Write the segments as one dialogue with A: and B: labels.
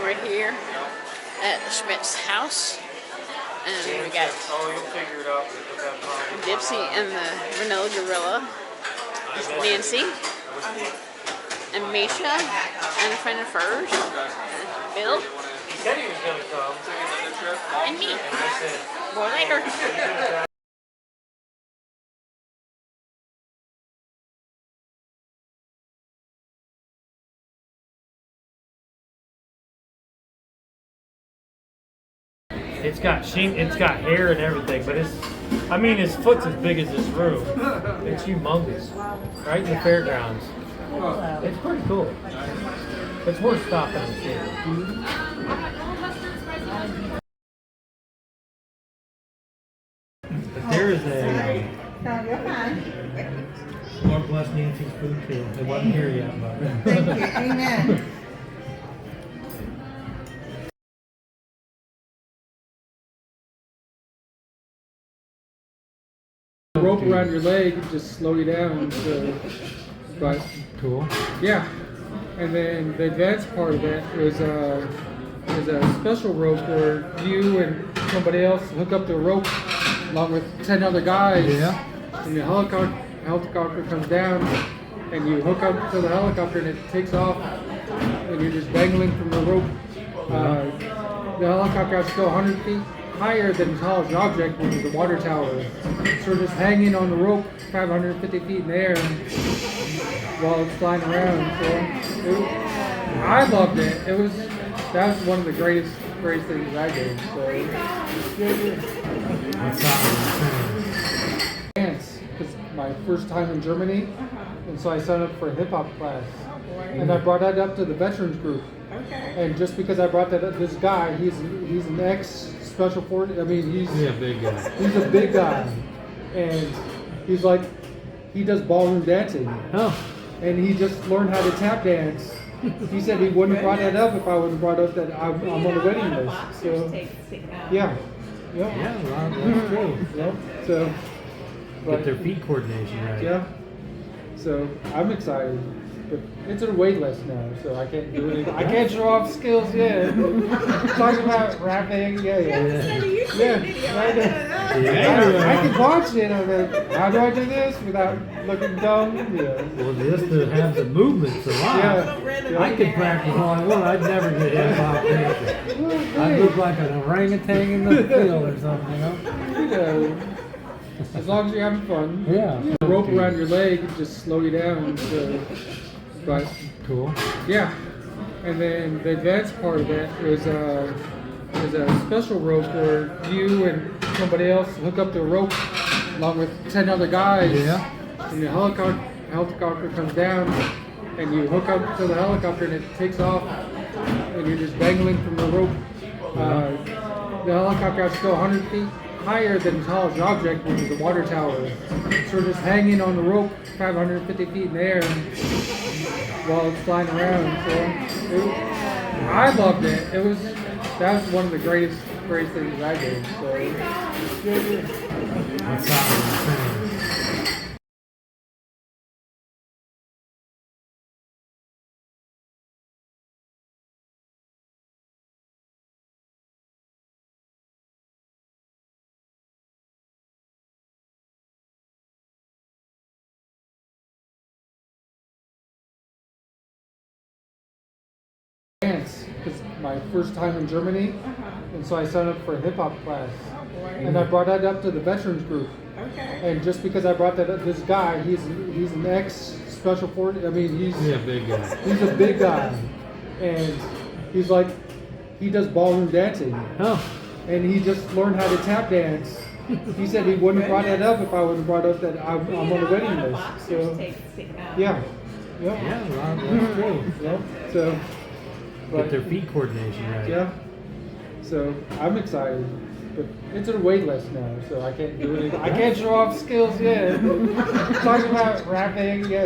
A: we're here at Schmidt's house, and we got Gypsy and the Vanilla Gorilla, Nancy, and Misha, and a friend of hers, Bill,
B: He said he was going to come.
A: and me. More later.
B: It's got hair and everything, but I mean, his foot's as big as this room. It's humongous, right in the fairgrounds. It's pretty cool. It's worth stopping and seeing. But there is a. Lord bless Nancy's food too. It wasn't here yet, but.
C: Thank you. Amen.
D: The rope around your leg just slow you down. So, but
B: Cool.
D: yeah, and then the advanced part of that is a special rope where you and somebody else hook up the rope along with 10 other guys.
B: Yeah.
D: And the helicopter comes down, and you hook up to the helicopter, and it takes off, and you're just dangling from the rope. The helicopter has to go 100 feet higher than the tallest object, which is the water tower. So we're just hanging on the rope 550 feet in the air while it's flying around. So I loved it. That was one of the greatest things I did. So
B: What's that?
D: dance, because my first time in Germany, and so I signed up for a hip hop class, and I brought that up to the veterans group. And just because I brought that up, this guy, he's an ex special forces. I mean, he's
B: a big guy.
D: He's a big guy, and he's like, he does ballroom dancing.
B: Oh.
D: And he just learned how to tap dance. He said he wouldn't have brought that up if I would have brought up that I'm on the wedding list. So, yeah. Yep.
B: Yeah, well, that's true.
D: Yep. So,
B: Get their feet coordination right.
D: yeah. So I'm excited. But it's a wait list now, so I can't do anything. I can't show off skills yet. Talking about rapping, yeah. I can watch it. I'm like, how do I do this without looking dumb? Yeah.
B: Well, just to have the movements alive.
D: Yeah.
B: I could practice all I want. I'd never get hip hop dancing. I'd look like an orangutan in the field or something, you know?
D: Yeah. As long as you're having fun.
B: Yeah.
D: The rope around your leg just slow you down. So, but
B: Cool.
D: yeah, and then the advanced part of that is a special rope where you and somebody else hook up the rope along with 10 other guys.
B: Yeah.
D: And the helicopter comes down, and you hook up to the helicopter, and it takes off, and you're just dangling from the rope. The helicopter has to go 100 feet higher than the tallest object, which is the water tower. So we're just hanging on the rope 550 feet in the air while it's flying around. So I loved it. That was one of the greatest things I did. So
B: What's that?
D: dance, because my first time in Germany, and so I signed up for a hip hop class, and I brought that up to the veterans group. And just because I brought that up, this guy, he's an ex special forces. I mean, he's
B: a big guy.
D: He's a big guy, and he's like, he does ballroom dancing.
B: Oh.
D: And he just learned how to tap dance. He said he wouldn't have brought that up if I would have brought up that I'm on the wedding list. So yeah. Yep.
B: Yeah, well, that's true.
D: Yep. So.
B: Get their feet coordination right.
D: Yeah. So I'm excited. But it's a wait list now, so I can't do anything. I can't show off skills yet. Talking about rapping, yeah.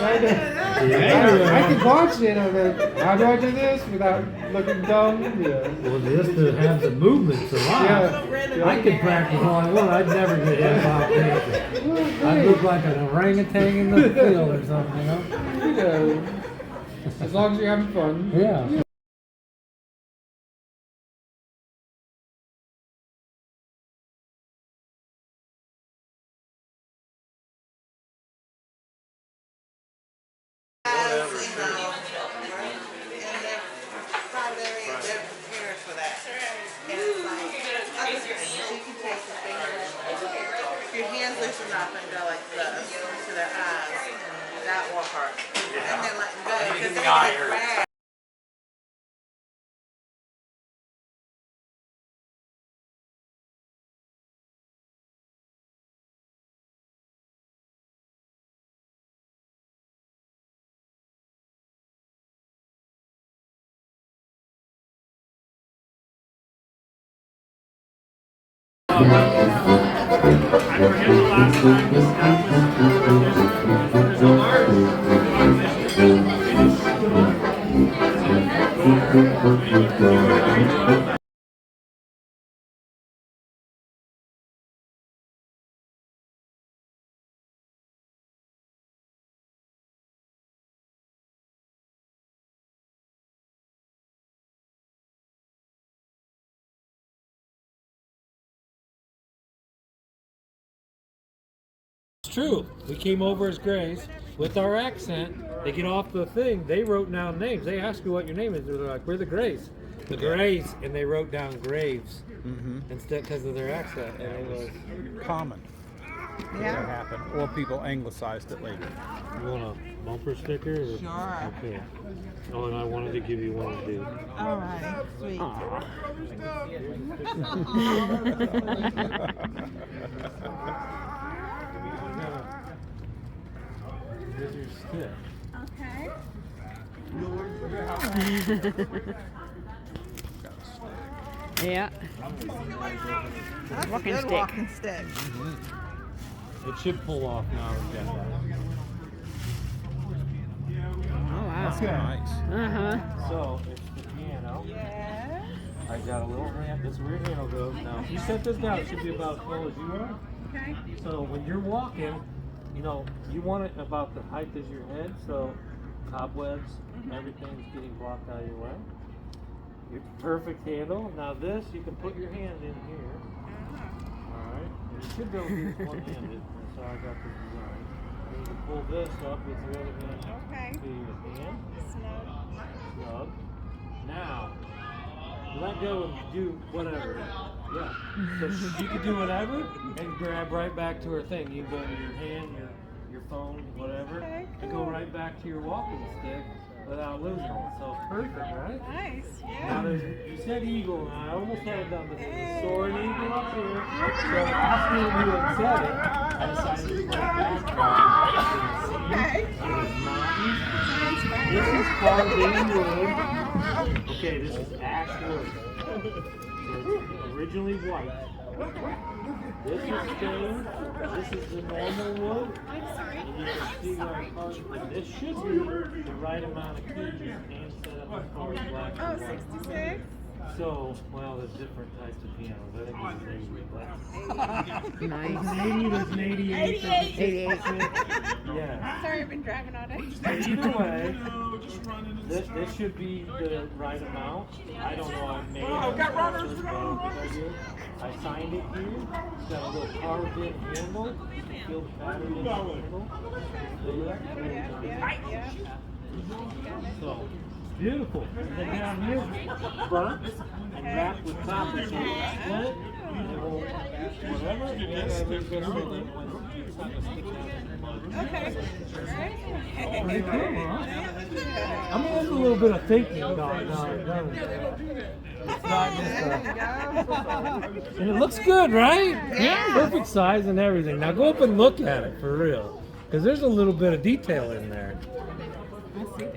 D: I can watch it. I'm like, how do I do this without looking dumb? Yeah.
B: Well, just to have the movements alive.
D: Yeah.
B: I could practice all I want. I'd never get hip hop dancing. I'd look like an orangutan in the field or something, you know?
D: As long as you're having fun.
B: Yeah. I forget the last time this happened. There's a large. It's true. We came over as Grays with our accent. They get off the thing. They wrote down names. They ask you what your name is. They're like, "We're the Grays." The Grays, and they wrote down Graves instead because of their accent, and it was
E: common.
C: Yeah.
E: That happened, or people anglicized it later.
B: You want a bumper sticker? Or?
C: Sure.
B: Okay. Oh, and I wanted to give you one too.
C: All right. Sweet.
B: Here's your stick.
C: Okay.
A: Yeah.
C: That's
A: Walking
C: a good
A: stick.
C: walking stick.
B: It should pull off now.
A: Oh wow.
E: That's nice.
B: So it's the piano.
C: Yeah.
B: I got a little ramp. This weird handle goes. Now, if you set this down, it should be about as tall as you are.
C: Okay.
B: So when you're walking, you know, you want it about the height as your head. So cobwebs, everything's getting blocked out of your way. Your perfect handle. Now this, you can put your hand in here. Alright. And you should be able to do this one-handed. That's how I got this design. And you can pull this up with the other hand
C: Okay.
B: to your hand.
C: Snug.
B: Snug. Now, let go and do whatever. Yeah. So you can do whatever and grab right back to her thing. You can go to your hand, your phone, whatever,
C: Okay,
B: and go right back to your walking stick without losing it. So perfect, right?
C: Nice.
B: Now
C: Yeah.
B: you said eagle, and I almost had it done, but there's a soaring eagle up here. So after you had said it, I decided to put a backdrop.
C: Okay.
B: There's mountains. This is carved in wood. Okay, this is ash wood. So it's originally white. This is stained. This is the normal wood. And you can see where I carved it. This should be the right amount of keys and set up as far as black
C: Oh,
B: and white.
C: 66.
B: So, well, there's different types of pianos. I think this is 80, but
A: Nice.
B: there's an 80, there's an 88, there's a
A: 88.
B: 66. Yeah.
C: Sorry, I've been driving all day.
B: Either way, this should be the right amount. I don't know. I made it. I signed it here. It's got a little carved in handle. You can feel the pattern in the handle.
C: Yeah.
B: So, beautiful. And then down here, burnt and wrapped with copper. So it'll split. And it will, whatever. And it's going to it's not going to stick out in the mud.
C: Okay.
B: Pretty cool, huh? I'm gonna do a little bit of thinking. No. It's not just and it looks good, right?
A: Yeah.
B: Perfect size and everything. Now go up and look at it for real. Because there's a little bit of detail in there.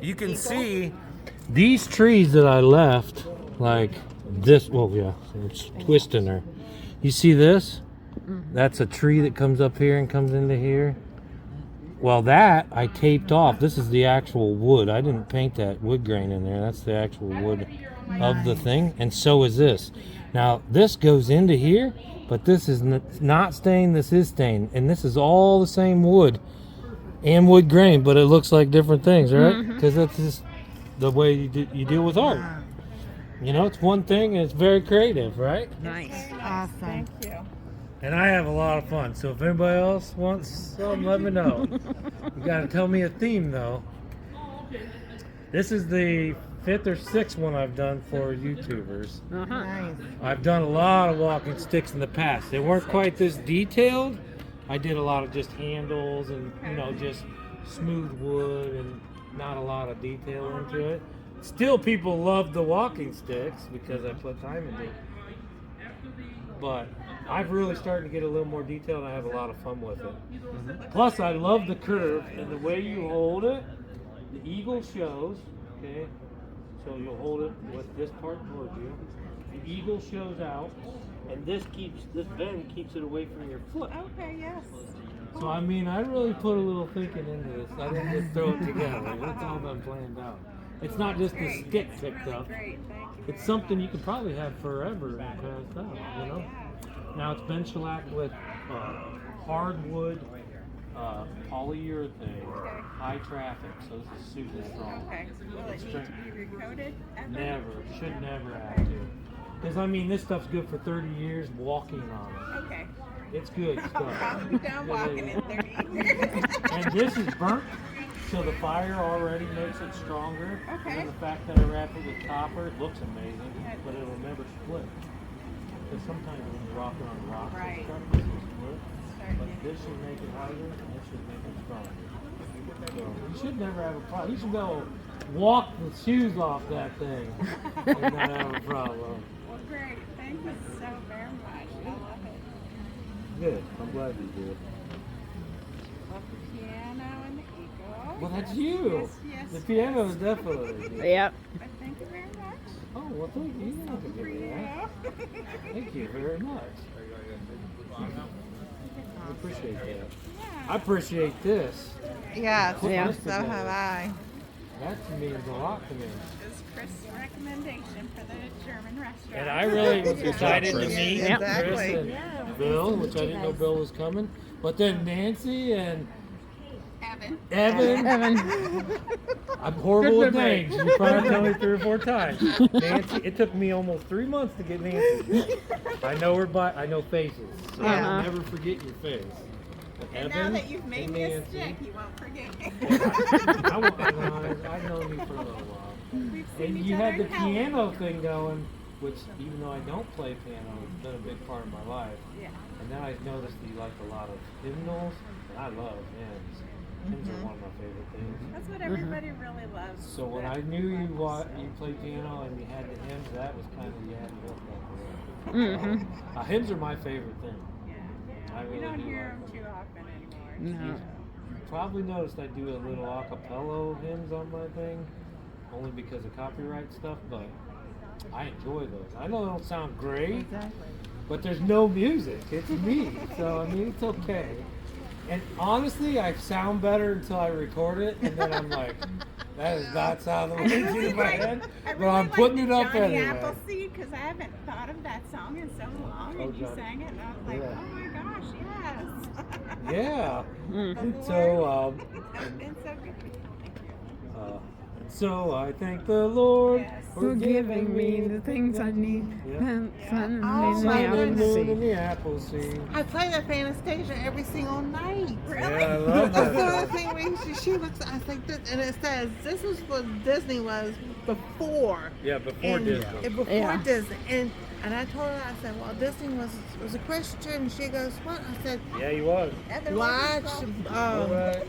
B: You can see these trees that I left, like this. Well, yeah, it's twisting her. You see this? That's a tree that comes up here and comes into here. Well, that I taped off. This is the actual wood. I didn't paint that wood grain in there. That's the actual wood of the thing. And so is this. Now, this goes into here, but this is not stained. This is stained. And this is all the same wood and wood grain, but it looks like different things, right? Because that's just the way you deal with art. You know, it's one thing and it's very creative, right?
A: Nice.
C: Awesome. Thank you.
B: And I have a lot of fun. So if anybody else wants some, let me know. You gotta tell me a theme though. This is the 5th or 6th one I've done for YouTubers.
C: Nice.
B: I've done a lot of walking sticks in the past. They weren't quite this detailed. I did a lot of just handles and, you know, just smooth wood and not a lot of detail into it. Still, people love the walking sticks because I put time into it. But I've really started to get a little more detail and I have a lot of fun with it. Plus, I love the curve and the way you hold it. The eagle shows, okay? So you'll hold it with this part towards you. The eagle shows out, and this bend keeps it away from your foot.
C: Okay, yes.
B: So I mean, I really put a little thinking into this. I didn't just throw it together. It's all been planned out. It's not just a stick picked up.
C: Great, thank you.
B: It's something you could probably have forever and pass out, you know? Now it's been shellacked with hardwood polyurethane, high traffic, so this is super strong.
C: Okay. Will it need to be recoated ever?
B: Never, should never have to. Because I mean, this stuff's good for 30 years walking on it.
C: Okay.
B: It's good stuff.
C: I'll be done walking in 30 years.
B: And this is burnt, so the fire already makes it stronger.
C: Okay.
B: And the fact that I wrap it with copper, it looks amazing, but it'll never split. Because sometimes when you're rocking on rocks
C: Right.
B: and stuff, this will split. But this should make it harder, and this should make it stronger. So you should never have a problem. You should go walk the shoes off that thing and not have a problem.
C: Well, great. Thank you so very much. I love it.
B: Good. I'm glad you did.
C: Love the piano and the eagle.
B: Well, that's you.
C: Yes, yes.
B: The piano is definitely you.
A: Yep.
C: But thank you very much.
B: Oh, well, thank you. You don't have to give me that. Thank you very much. I appreciate that. I appreciate this.
F: Yes,
A: Yeah.
F: so have I.
B: That means a lot to me.
C: This is Kris' recommendation for the German restaurant.
B: And I really was excited to
E: Chris.
B: meet
F: Yep.
B: Kris
F: Exactly.
B: and Bill, which I didn't know Bill was coming. But then Nancy and
C: Evan.
B: Evan. I'm horrible with names. You probably tell me 3 or 4 times. Nancy, it took me almost 3 months to get Nancy. I know her I know faces, so I'll never forget your face. But
C: And now
B: Evan
C: that you've made
B: and
C: me a
B: Nancy-
C: stick, you won't forget me.
B: I've known you for a little while.
C: We've seen
B: And
C: each
B: you
C: other
B: had the
C: in hell.
B: piano thing going, which even though I don't play piano, it's been a big part of my life.
C: Yeah.
B: And then I noticed you like a lot of hymnals, and I love hymns. Hymns are one of my favorite things.
C: That's what everybody really loves.
B: So when I knew you played piano and you had the hymns, that was kind of, you had me hooked up with it. Hymns are my favorite thing.
C: Yeah.
B: I really
C: You don't
B: do
C: hear
B: like
C: them too often anymore.
A: No.
B: You probably noticed I do a little a cappella hymns on my thing, only because of copyright stuff, but I enjoy those. I know they don't sound great, but there's no music. It's me. So, I mean, it's okay. And honestly, I sound better until I record it, and then I'm like, that does not sound the way it did in my head, but I'm putting it up
C: Johnny
B: anyway.
C: Appleseed, because I haven't thought of that song in so long, and you
B: Johnny.
C: sang it, and I was like,
B: Yeah.
C: oh my gosh, yes.
B: Yeah.
C: The
B: So,
C: Lord has been so good. Thank you.
B: so I thank the Lord
C: Yes.
B: for giving me
A: the things I need.
B: Yeah.
A: And sun
F: Oh,
A: in
F: my
A: the
B: the moon
A: Appleseed.
B: and the apple seed.
F: I play that Fantasia every single night.
C: Really?
B: Yeah, I love
F: That's the
B: that.
F: only thing when she looks, I think that, and it says this is what Disney was before.
B: Yeah, before
F: And-
B: Disney.
F: Before
A: Yeah.
F: Disney, and I told her, I said, well, Disney was a Christian. She goes, what? I said,
B: Yeah, he was.
F: watch
B: Alright.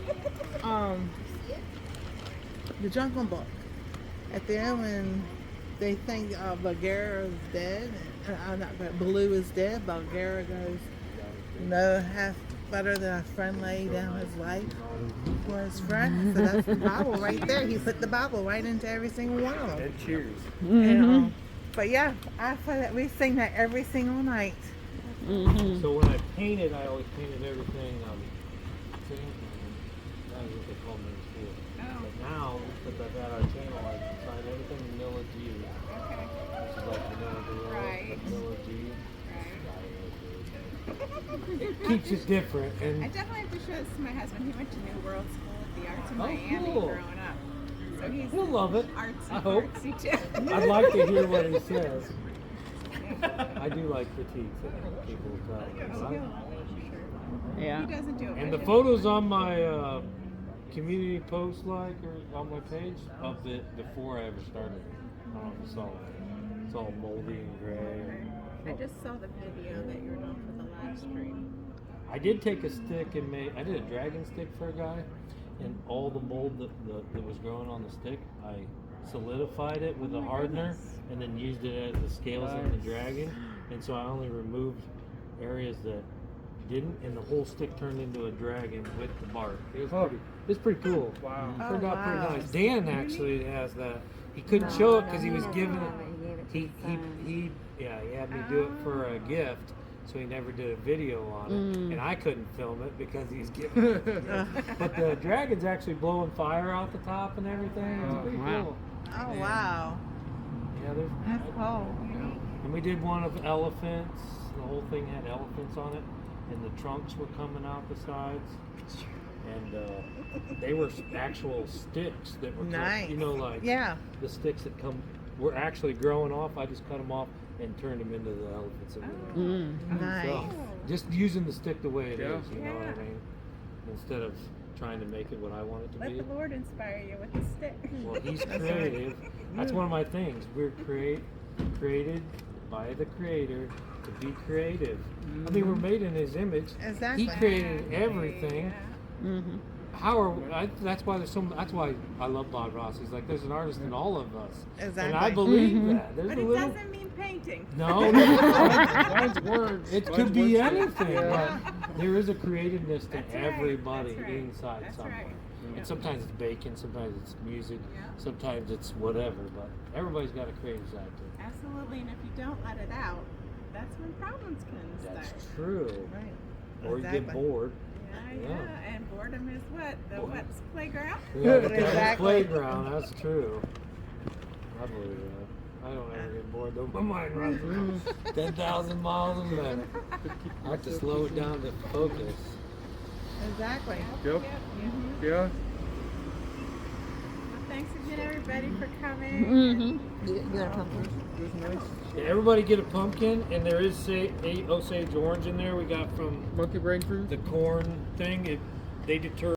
F: the Jungle Book. At the end, when they think Bagheera is dead, Baloo is dead, Bagheera goes, no half better than a friend lay down his life for his friend. So that's the Bible right there. He put the Bible right into every single one of them.
B: And cheers.
F: And, but yeah, I play that. We sing that every single night.
B: So when I painted, I always painted everything. That was what they called me in school.
C: Oh.
B: But now, since I've had our channel, I sign everything Manila G.
C: Okay.
B: Which is like Manila Gorilla,
C: Right.
B: Manila G.
C: Right.
B: It keeps it different.
C: I
B: And
C: definitely have to show this to my husband. He went to New World School of the Arts in
B: Oh,
C: Miami
B: cool.
C: growing up. So he's
B: he'll love it.
C: artsy,
B: I hope.
C: artsy too.
B: I'd like to hear what he says. I do like critiques that people tell me.
A: Yeah.
C: He doesn't do it.
B: And the
C: much.
B: photos on my community post or on my page of it before I ever started. I don't know if you saw it. It's all moldy and gray.
C: I just saw the video that you were doing for the live stream.
B: I did take a stick and I did a dragon stick for a guy, and all the mold that was growing on the stick, I solidified it with a hardener and then used it as the scales of the dragon. And so I only removed areas that didn't, and the whole stick turned into a dragon with the bark. It was It's pretty cool.
D: Wow.
B: Turned out pretty
F: wow.
B: nice. Dan actually has that. He couldn't show it because he was giving it. He had me do it for a gift, so he never did a video on it, and I couldn't film it because he's giving it. But the dragon's actually blowing fire out the top and everything. It's pretty cool.
F: Oh wow.
B: Yeah, there's.
F: That's cool.
B: And we did one of elephants. The whole thing had elephants on it, and the trunks were coming out the sides. And they were actual sticks that were,
F: Nice.
B: you know, like
F: Yeah.
B: the sticks that were actually growing off. I just cut them off and turned them into the elephants. That were
F: Nice.
B: So, just using the stick the way it
D: Yeah.
B: is, you know what I mean? Instead of trying to make it what I want it to
C: Let
B: be.
C: the Lord inspire you with the stick.
B: Well, he's creative. That's one of my things. We're created by the Creator to be creative. I mean, we're made in His image.
F: Exactly.
B: He created everything. How are that's why that's why I love Bob Ross. He's like, there's an artist in all of us, and I
F: Exactly.
B: believe that. There's
C: But
B: a
C: it
B: little.
C: doesn't mean painting.
B: No,
D: Mine's words.
B: it
D: Mine's
B: could be
D: words.
B: anything.
D: Yeah.
B: But there is a creativeness to
C: That's right,
B: everybody
C: that's right,
B: inside
C: that's
B: somewhere.
C: right.
B: And sometimes it's baking, sometimes it's music,
C: Yeah.
B: sometimes it's whatever. But everybody's got a creative side to it.
C: Absolutely, and if you don't let it out, that's when problems can
B: That's
C: start.
B: true.
F: Right.
B: Or you get
F: Exactly.
B: bored.
C: Yeah, and boredom is what? The what's playground?
B: Yeah, the
F: Exactly.
B: playground. That's true. I believe that. I don't ever get bored though. My mind runs 10,000 miles a minute. I have to slow it down to focus.
F: Exactly.
D: Yep.
C: Mm-hmm.
D: Yeah.
C: Well, thanks again, everybody, for coming.
A: You got a pumpkin?
D: It was nice.
B: Yeah, everybody get a pumpkin, and there is Osage orange in there. We got from
D: Monkey brain fruit.
B: the corn thing. They deter